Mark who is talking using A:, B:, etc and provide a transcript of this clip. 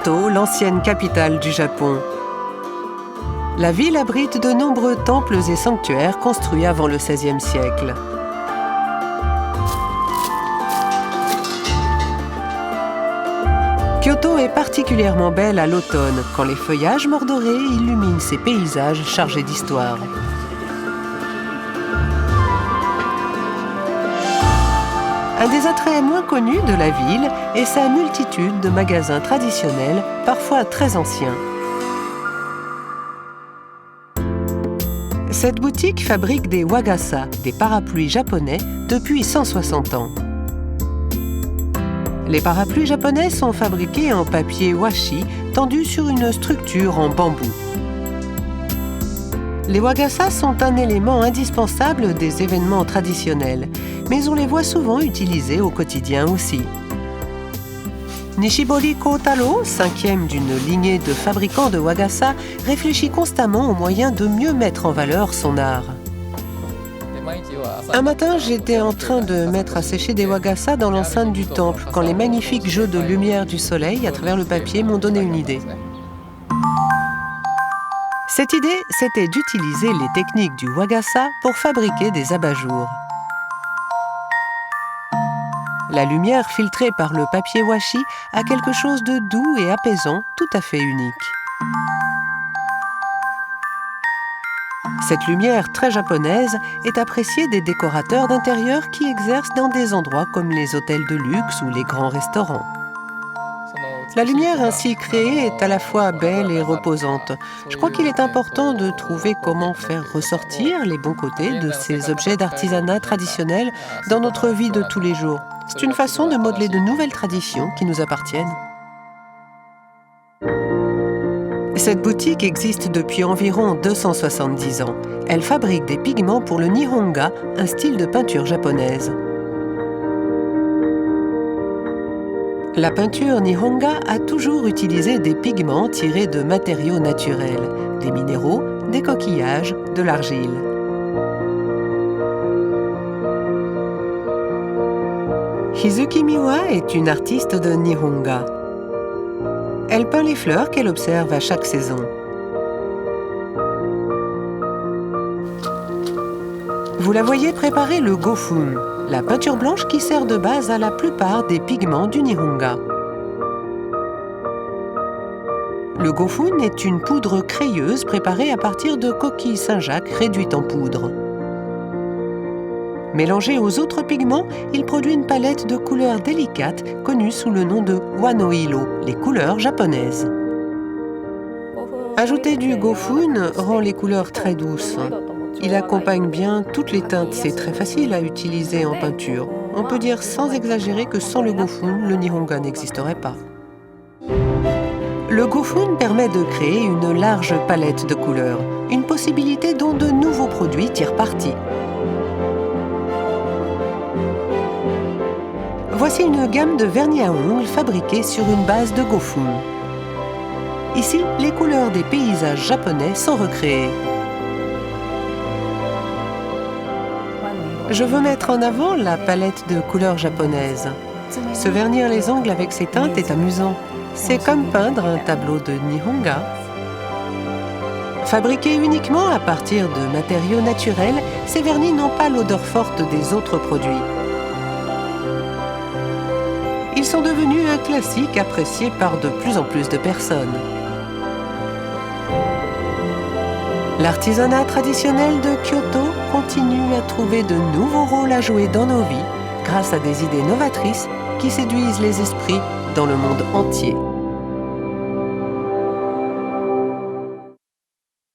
A: Kyoto, l'ancienne capitale du Japon. La ville abrite de nombreux temples et sanctuaires construits avant le XVIe siècle. Kyoto est particulièrement belle à l'automne, quand les feuillages mordorés illuminent ces paysages chargés d'histoire. Un des attraits moins connus de la ville est sa multitude de magasins traditionnels, parfois très anciens. Cette boutique fabrique des wagasa, des parapluies japonais, depuis 160 ans. Les parapluies japonais sont fabriqués en papier washi, tendu sur une structure en bambou. Les wagasa sont un élément indispensable des événements traditionnels, mais on les voit souvent utilisés au quotidien aussi. Nishibori Kotaro, cinquième d'une lignée de fabricants de wagasa, réfléchit constamment aux moyens de mieux mettre en valeur son art. Un matin, j'étais en train de mettre à sécher des wagasa dans l'enceinte du temple quand les magnifiques jeux de lumière du soleil à travers le papier m'ont donné une idée. Cette idée, c'était d'utiliser les techniques du wagasa pour fabriquer des abat-jours. La lumière filtrée par le papier washi a quelque chose de doux et apaisant, tout à fait unique. Cette lumière très japonaise est appréciée des décorateurs d'intérieur qui exercent dans des endroits comme les hôtels de luxe ou les grands restaurants. La lumière ainsi créée est à la fois belle et reposante. Je crois qu'il est important de trouver comment faire ressortir les bons côtés de ces objets d'artisanat traditionnels dans notre vie de tous les jours. C'est une façon de modeler de nouvelles traditions qui nous appartiennent. Cette boutique existe depuis environ 270 ans. Elle fabrique des pigments pour le Nihonga, un style de peinture japonaise. La peinture Nihonga a toujours utilisé des pigments tirés de matériaux naturels, des minéraux, des coquillages, de l'argile. Hizuki Miwa est une artiste de Nihonga. Elle peint les fleurs qu'elle observe à chaque saison. Vous la voyez préparer le gofun, la peinture blanche qui sert de base à la plupart des pigments du Nihonga. Le gofun est une poudre crayeuse préparée à partir de coquilles Saint-Jacques réduites en poudre. Mélangé aux autres pigments, il produit une palette de couleurs délicates connue sous le nom de wano-ilo, les couleurs japonaises. Ajouter du gofun rend les couleurs très douces. Il accompagne bien toutes les teintes, c'est très facile à utiliser en peinture. On peut dire sans exagérer que sans le gofun, le Nihonga n'existerait pas. Le gofun permet de créer une large palette de couleurs, une possibilité dont de nouveaux produits tirent parti. Voici une gamme de vernis à ongles fabriqués sur une base de gofun. Ici, les couleurs des paysages japonais sont recréées. Je veux mettre en avant la palette de couleurs japonaises. Se vernir les ongles avec ces teintes est amusant. C'est comme peindre un tableau de Nihonga. Fabriqués uniquement à partir de matériaux naturels, ces vernis n'ont pas l'odeur forte des autres produits. Ils sont devenus un classique apprécié par de plus en plus de personnes. L'artisanat traditionnel de Kyoto continue à trouver de nouveaux rôles à jouer dans nos vies grâce à des idées novatrices qui séduisent les esprits dans le monde entier.